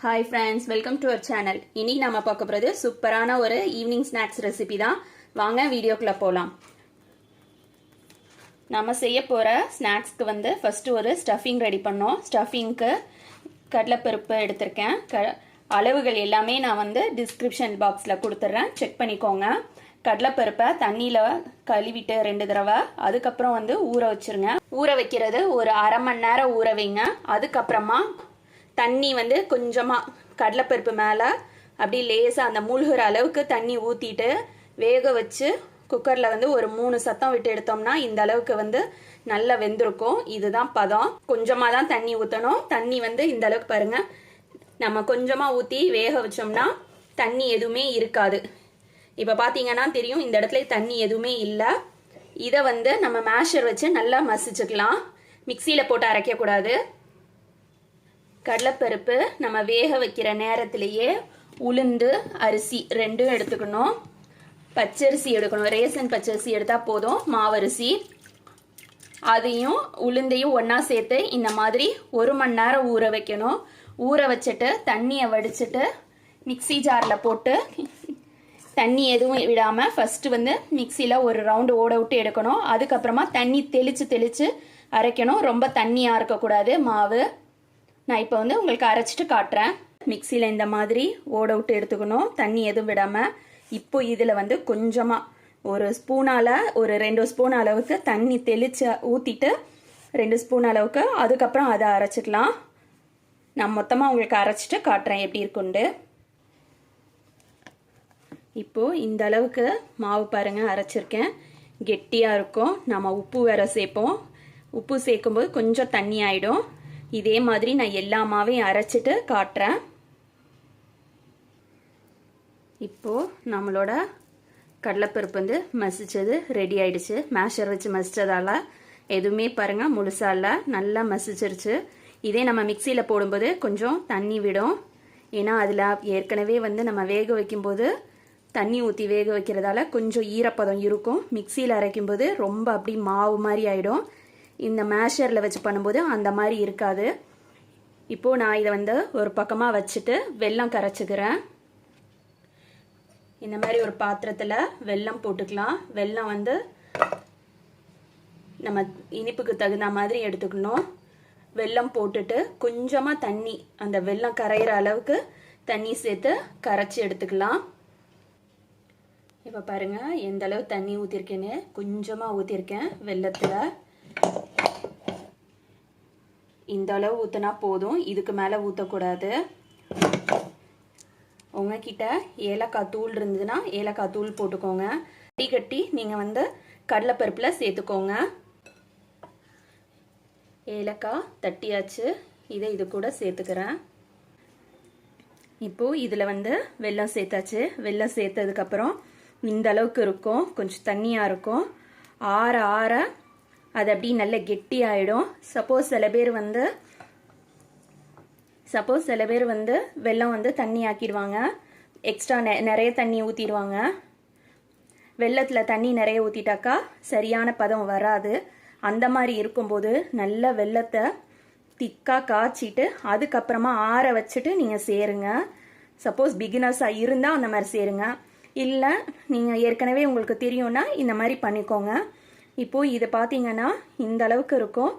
Hi friends, welcome to our channel. இன்னைக்கு நாம பார்க்க போறது சூப்பரான ஒரு ஈவினிங் ஸ்நாக்ஸ் ரெசிபி தான். வாங்க வீடியோக்குள்ள போலாம். நாம செய்ய போற ஸ்நாக்ஸ்க்கு வந்து ஃபர்ஸ்ட் ஒரு ஸ்டஃபிங் ரெடி பண்ணோம். ஸ்டஃபிங்க்கு கடலைப்பருப்பு எடுத்துர்க்கேன். அளவுகள் எல்லாமே நான் வந்து டிஸ்கிரிப்ஷன் பாக்ஸ்ல கொடுத்துறேன். செக் பண்ணிக்கோங்க. கடலைப்பருப்பை தண்ணியில கழுவிட்டு 2 தடவை அதுக்கு அப்புறம் வந்து ஊற வச்சிருங்க. ஊற வைக்கிறது ஒரு அரை மணி நேரம் ஊற வைங்க. அதுக்கு அப்புறமா தண்ணி வந்து கொஞ்சமாக கடலைப்பருப்பு மேலே அப்படி லேசாக அந்த மூழ்கிற அளவுக்கு தண்ணி ஊற்றிட்டு வேக வச்சு குக்கரில் வந்து ஒரு 3 சத்தம் விட்டு எடுத்தோம்னா இந்த அளவுக்கு வந்து நல்லா வெந்திருக்கும். இதுதான் பதம். கொஞ்சமாக தான் தண்ணி ஊற்றணும். தண்ணி வந்து இந்த அளவுக்கு பாருங்கள். நம்ம கொஞ்சமாக ஊற்றி வேக வச்சோம்னா தண்ணி எதுவுமே இருக்காது. இப்போ பார்த்தீங்கன்னா தெரியும், இந்த இடத்துல தண்ணி எதுவுமே இல்லை. இதை வந்து நம்ம மேஷர் வச்சு நல்லா மசிச்சுக்கலாம். மிக்சியில் போட்டு அரைக்கக்கூடாது. கடலைப்பருப்பு நம்ம வேக வைக்கிற நேரத்திலேயே உளுந்து அரிசி ரெண்டும் எடுத்துக்கணும். பச்சரிசி எடுக்கணும். ரேசன் பச்சரிசி எடுத்தால் போதும். மாவரிசி அதையும் உளுந்தையும் ஒன்றா சேர்த்து இந்த மாதிரி 1 மணி நேரம் ஊற வைக்கணும். ஊற வச்சுட்டு தண்ணியை வடிச்சிட்டு மிக்சி ஜாரில் போட்டு தண்ணி எதுவும் விடாமல் ஃபஸ்ட்டு வந்து மிக்சியில் ஒரு ரவுண்டு ஓட விட்டு எடுக்கணும். அதுக்கப்புறமா தண்ணி தெளித்து அரைக்கணும். ரொம்ப தண்ணியாக இருக்கக்கூடாது மாவு. நான் இப்போ வந்து உங்களுக்கு அரைச்சிட்டு காட்டுறேன். மிக்சியில் இந்த மாதிரி ஓட விட்டு எடுத்துக்கணும், தண்ணி எதுவும் விடாமல். இப்போ இதில் வந்து கொஞ்சமாக ஒரு ஸ்பூனால் ஒரு 2 ஸ்பூன் அளவுக்கு தண்ணி தெளித்து ஊற்றிட்டு 2 ஸ்பூன் அளவுக்கு அதுக்கப்புறம் அதை அரைச்சிக்கலாம். நான் மொத்தமாக உங்களுக்கு அரைச்சிட்டு காட்டுறேன் எப்படி இருக்குண்டு. இப்போது இந்த அளவுக்கு மாவு பாருங்கள் அரைச்சிருக்கேன். கெட்டியாக இருக்கும். நம்ம உப்பு வேறு சேர்ப்போம். உப்பு சேர்க்கும்போது கொஞ்சம் தண்ணி ஆகிடும். இதே மாதிரி நான் எல்லா மாவையும் அரைச்சிட்டு காட்டுறேன். இப்போது நம்மளோட கடலைப்பருப்பு வந்து மசிச்சது ரெடி ஆயிடுச்சு. மேஷர் வச்சு மசிச்சதால எதுவுமே பாருங்கள் முழுசா இல்லை, நல்லா மசிச்சிருச்சு. இதே நம்ம மிக்சியில் போடும்போது கொஞ்சம் தண்ணி விடும். ஏன்னா அதில் ஏற்கனவே வந்து நம்ம வேக வைக்கும்போது தண்ணி ஊற்றி வேக வைக்கிறதால கொஞ்சம் ஈரப்பதம் இருக்கும். மிக்சியில் அரைக்கும்போது ரொம்ப அப்படி மாவு மாதிரி ஆகிடும். இந்த மேஷரில் வச்சு பண்ணும்போது அந்த மாதிரி இருக்காது. இப்போது நான் இதை வந்து ஒரு பக்கமாக வச்சுட்டு வெல்லம் கரைச்சிக்கிறேன். இந்த மாதிரி ஒரு பாத்திரத்தில் வெல்லம் போட்டுக்கலாம். வெல்லம் வந்து நம்ம இனிப்புக்கு தகுந்த மாதிரி எடுத்துக்கணும். வெல்லம் போட்டுட்டு கொஞ்சமாக தண்ணி, அந்த வெல்லம் கரையிற அளவுக்கு தண்ணி சேர்த்து கரைச்சி எடுத்துக்கலாம். இப்போ பாருங்கள் எந்த அளவு தண்ணி ஊற்றிருக்கேன்னு. கொஞ்சமாக ஊற்றிருக்கேன் வெல்லத்தில். இந்த அளவு ஊற்றினா போதும், இதுக்கு மேலே ஊற்றக்கூடாது. உங்ககிட்ட ஏலக்காய் தூள் இருந்ததுன்னா ஏலக்காய் தூள் போட்டுக்கோங்க. கட்டி நீங்கள் வந்து கடலைப்பருப்பில் சேர்த்துக்கோங்க. ஏலக்காய் தட்டியாச்சு. இதை இது கூட சேர்த்துக்கிறேன். இப்போது இதில் வந்து வெல்லம் சேர்த்தாச்சு. வெல்லம் சேர்த்ததுக்கப்புறம் இந்த அளவுக்கு இருக்கும், கொஞ்சம் தண்ணியாக இருக்கும். ஆற ஆற அது அப்படி நல்ல கெட்டி ஆகிடும். சப்போஸ் சில பேர் வந்து வெல்லம் வந்து தண்ணி ஆக்கிடுவாங்க, எக்ஸ்ட்ரா நிறைய தண்ணி ஊற்றிடுவாங்க. வெல்லத்தில் தண்ணி நிறைய ஊற்றிட்டாக்கா சரியான பதம் வராது. அந்த மாதிரி இருக்கும்போது நல்ல வெல்லத்தை திக்காக காய்ச்சிட்டு அதுக்கப்புறமா ஆற வச்சுட்டு நீங்கள் சேருங்க. சப்போஸ் பிகினர்ஸாக இருந்தால் அந்த மாதிரி சேருங்க. இல்லை நீங்கள் ஏற்கனவே உங்களுக்கு தெரியும்னா இந்த மாதிரி பண்ணிக்கோங்க. இப்போது இதை பார்த்தீங்கன்னா இந்த அளவுக்கு இருக்கும்.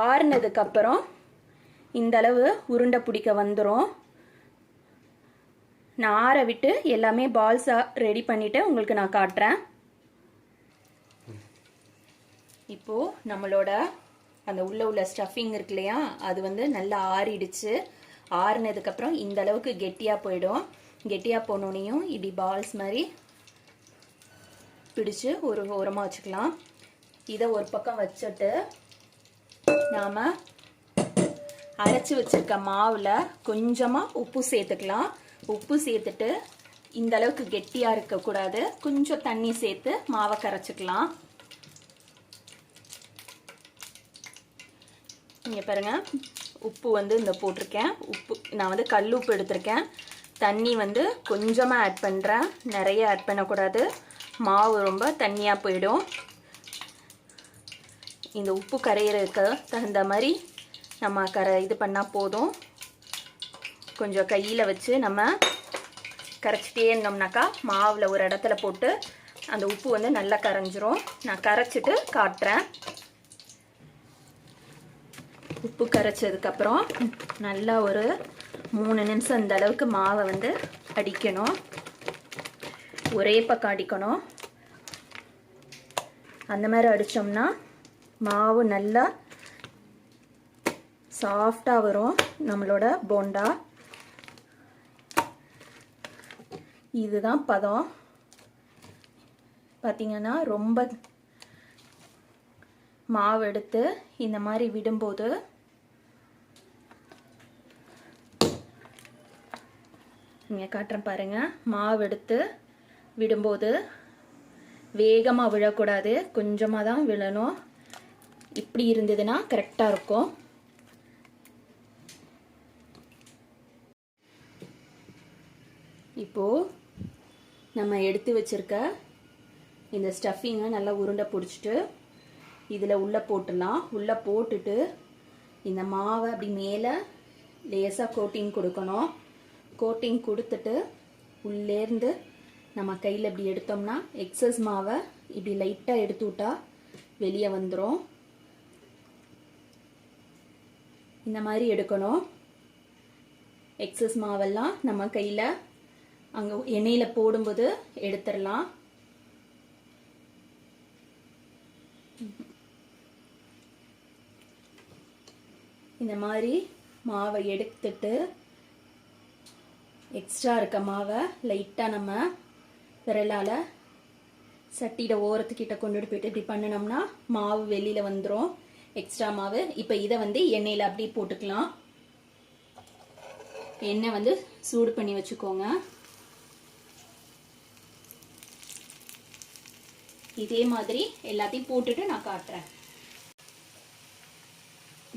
ஆறுனதுக்கப்புறம் இந்த அளவு உருண்டை பிடிக்க வந்துடும். நான் ஆற விட்டு எல்லாமே பால்ஸாக ரெடி பண்ணிவிட்டு உங்களுக்கு நான் காட்டுறேன். இப்போது நம்மளோட அந்த உள்ள ஸ்டஃபிங் இருக்கு இல்லையா, அது வந்து நல்லா ஆறிடுச்சு. ஆறுனதுக்கப்புறம் இந்த அளவுக்கு கெட்டியாக போயிடும். கெட்டியாக போனோன்னையும் இப்படி பால்ஸ் மாதிரி பிடிச்சு ஒரு ஓரமாக வச்சுக்கலாம். இதை ஒரு பக்கம் வச்சுட்டு நாம் அரைச்சி வச்சிருக்க மாவில் கொஞ்சமாக உப்பு சேர்த்துக்கலாம். உப்பு சேர்த்துட்டு இந்த அளவுக்கு கெட்டியாக இருக்கக்கூடாது, கொஞ்சம் தண்ணி சேர்த்து மாவை கரைச்சிக்கலாம். இங்கே பாருங்கள், உப்பு வந்து இந்த போட்டிருக்கேன். உப்பு நான் வந்து கல் உப்பு எடுத்திருக்கேன். தண்ணி வந்து கொஞ்சமாக ஆட் பண்ணுறேன், நிறைய ஆட் பண்ணக்கூடாது. மாவு ரொம்ப தண்ணியாக போயிடும். இந்த உப்பு கரையிறதுக்கு தகுந்த மாதிரி நம்ம இது பண்ணால் போதும். கொஞ்சம் கையில் வச்சு நம்ம கரைச்சிட்டே இருந்தோம்னாக்கா மாவில் ஒரு இடத்துல போட்டு அந்த உப்பு வந்து நல்லா கரைஞ்சிரும். நான் கரைச்சிட்டு காட்டுறேன். உப்பு கரைச்சதுக்கப்புறம் நல்லா ஒரு 3 நிமிஷம் இந்த அளவுக்கு மாவை வந்து அடிக்கணும். ஒரே பக்கம் அடிக்கணும். அந்த மாதிரி அடித்தோம்னா மாவு நல்லா சாஃப்டாக வரும் நம்மளோட போண்டா. இதுதான் பதம். பார்த்திங்கன்னா ரொம்ப மாவு எடுத்து இந்த மாதிரி விடும்போது நீங்கள் காட்டுறேன் பாருங்கள். மாவு எடுத்து விடும்போது வேகமாக விழக்கூடாது, கொஞ்சமாக தான் விழணும். இப்படி இருந்ததுன்னா கரெக்டாக இருக்கும். இப்போது நம்ம எடுத்து வச்சிருக்க இந்த ஸ்டஃபிங்கை நல்லா உருண்டை பிடிச்சிட்டு இதில் உள்ளே போட்டுடலாம். உள்ளே போட்டுட்டு இந்த மாவை அப்படி மேலே லேசாக கோட்டிங் கொடுக்கணும். கோட்டிங் கொடுத்துட்டு உள்ளேருந்து நம்ம கையில் இப்படி எடுத்தோம்னா எக்ஸஸ் மாவை இப்படி லைட்டாக எடுத்து விட்டா வெளியே வந்துடும். இந்த மாதிரி எடுக்கணும். எக்ஸஸ் மாவெல்லாம் நம்ம கையில் அங்கே எண்ணெயில் போடும்போது எடுத்துடலாம். இந்த மாதிரி மாவை எடுத்துட்டு எக்ஸ்ட்ரா இருக்க மாவை லைட்டாக நம்ம விரலால் சட்டியில் ஓரத்துக்கிட்ட கொண்டுட்டு போயிட்டு இப்படி பண்ணினோம்னா மாவு வெளியில் வந்துடும், எக்ஸ்ட்ரா மாவு. இப்போ இதை வந்து எண்ணெயில் அப்படி போட்டுக்கலாம். எண்ணெய் வந்து சூடு பண்ணி வச்சுக்கோங்க. இதே மாதிரி எல்லாத்தையும் போட்டுட்டு நான் காட்டுறேன்.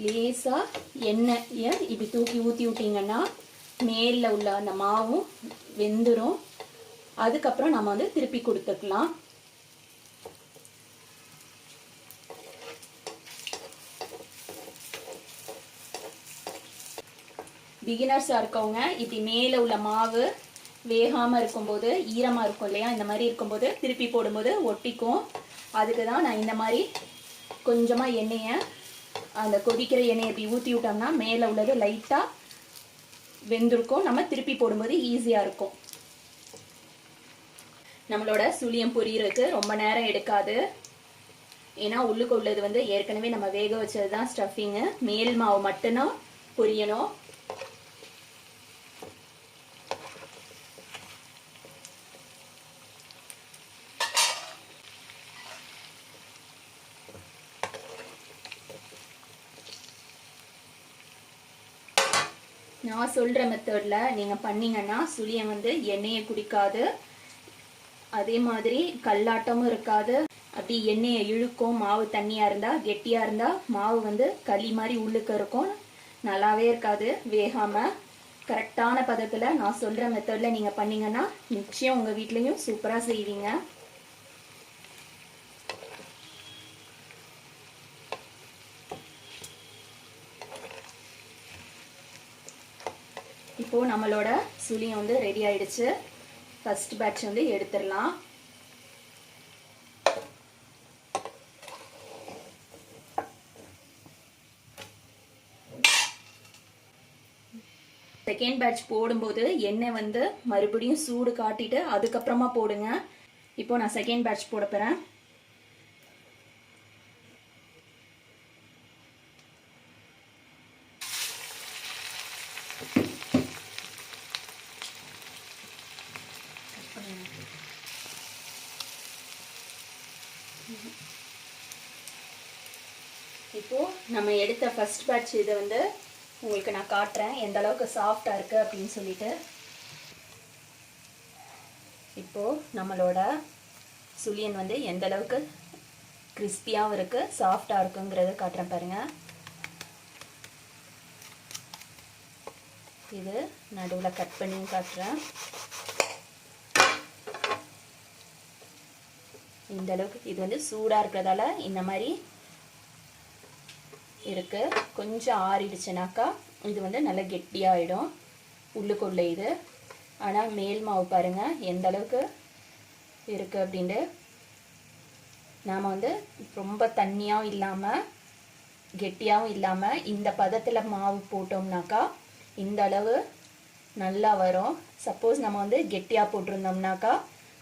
லேசாக எண்ணெயை இப்படி தூக்கி ஊற்றி விட்டீங்கன்னா மேலே உள்ள அந்த மாவும் வெந்துடும். அதுக்கப்புறம் நம்ம வந்து திருப்பி கொடுத்துக்கலாம். பிகினர்ஸாக இருக்கவங்க இப்படி மேலே உள்ள மாவு வேகாமல் இருக்கும்போது ஈரமாக இருக்கும் இல்லையா, இந்த மாதிரி இருக்கும்போது திருப்பி போடும்போது ஒட்டிக்கும். அதுக்கு தான் நான் இந்த மாதிரி கொஞ்சமாக எண்ணெயை அந்த கொதிக்கிற எண்ணெயை இப்படி ஊற்றி விட்டோம்னா மேலே உள்ளது லைட்டாக வெந்திருக்கும். நம்ம திருப்பி போடும்போது ஈஸியாக இருக்கும். நம்மளோட சுழியம் பொரியறதுக்கு ரொம்ப நேரம் எடுக்காது. ஏன்னா உள்ளுக்கு உள்ளது வந்து ஏற்கனவே நம்ம வேக வச்சது தான் ஸ்டஃபிங்கு. மேல் மாவு மட்டும்தான் பொரியணும். நான் சொல்கிற மெத்தடில் நீங்கள் பண்ணிங்கன்னா சுழியம் வந்து எண்ணெயை குடிக்காது, அதே மாதிரி கல்லாட்டமும் இருக்காது. அப்படி எண்ணெயை இழுக்கும். மாவு தண்ணியாக இருந்தால் கெட்டியாக இருந்தால் மாவு வந்து களி மாதிரி உள்ளுக்கு இருக்கும், நல்லாவே இருக்காது வேகாமல். கரெக்டான பதத்தில் நான் சொல்கிற மெத்தடில் நீங்கள் பண்ணிங்கன்னா நிச்சயம் உங்கள் வீட்லேயும் சூப்பராக செய்வீங்க. இப்போது நம்மளோட சுழியம் வந்து ரெடி ஆயிடுச்சு. ஃபர்ஸ்ட் பேட்ச் வந்து எடுத்துடலாம். செகண்ட் பேட்ச் போடும்போது எண்ணெய் வந்து மறுபடியும் சூடு காட்டிட்டு அதுக்கப்புறமா போடுங்க. இப்போ நான் செகண்ட் பேட்ச் போட போகிறேன். இப்போ நம்ம எடுத்த ஃபர்ஸ்ட் பேட்ச் இதை வந்து உங்களுக்கு நான் காட்டுறேன் எந்த அளவுக்கு சாஃப்டாக இருக்குது அப்படின்னு சொல்லிட்டு. இப்போது நம்மளோட சுழியன் வந்து எந்த அளவுக்கு கிறிஸ்பியாகவும் இருக்குது சாஃப்டாக இருக்குங்கிறத காட்டுறேன் பாருங்கள். இது நடுவில் கட் பண்ணி காட்டுறேன். இந்த அளவுக்கு இது வந்து சூடாக இருக்கிறதால இந்த மாதிரி இருக்குது. கொஞ்சம் ஆறிடுச்சுனாக்கா இது வந்து நல்லா கெட்டியாகிடும். உள்ளுக்குள்ளே இது. ஆனால் மேல் மாவு பாருங்கள் எந்த அளவுக்கு இருக்குது அப்படின்ட்டு. நாம் வந்து ரொம்ப தண்ணியாகவும் இல்லாமல் கெட்டியாகவும் இல்லாமல் இந்த பதத்தில் மாவு போட்டோம்னாக்கா இந்த அளவு நல்லா வரும். சப்போஸ் நம்ம வந்து கெட்டியாக போட்டிருந்தோம்னாக்கா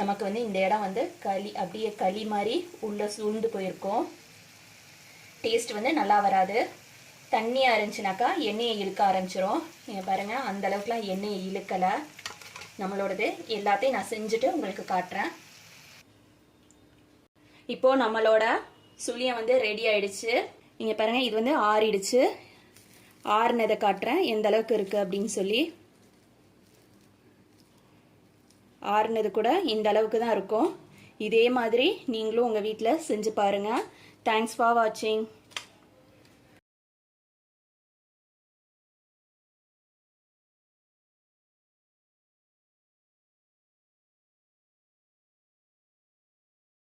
நமக்கு வந்து இந்த இடம் வந்து களி அப்படியே களி மாதிரி உள்ளே சூழ்ந்து போயிருக்கும். டேஸ்ட் வந்து நல்லா வராது. தண்ணியாக இருந்துச்சுனாக்கா எண்ணெயை இழுக்க ஆரம்பிச்சிரும். நீங்கள் பாருங்கள் அந்தளவுக்குலாம் எண்ணெயை இழுக்கலை. நம்மளோடது எல்லாத்தையும் நான் செஞ்சுட்டு உங்களுக்கு காட்டுறேன். இப்போது நம்மளோட சுழியம் வந்து ரெடி ஆயிடுச்சு. நீங்கள் பாருங்கள் இது வந்து ஆறிடுச்சு. ஆறுனதை காட்டுறேன் எந்த அளவுக்கு இருக்குது அப்படின்னு சொல்லி. ஆறுனது கூட இந்த அளவுக்கு தான் இருக்கும். இதே மாதிரி நீங்களும் உங்கள் வீட்டில் செஞ்சு பாருங்கள். தேங்க்ஸ் ஃபார் வாட்சிங்.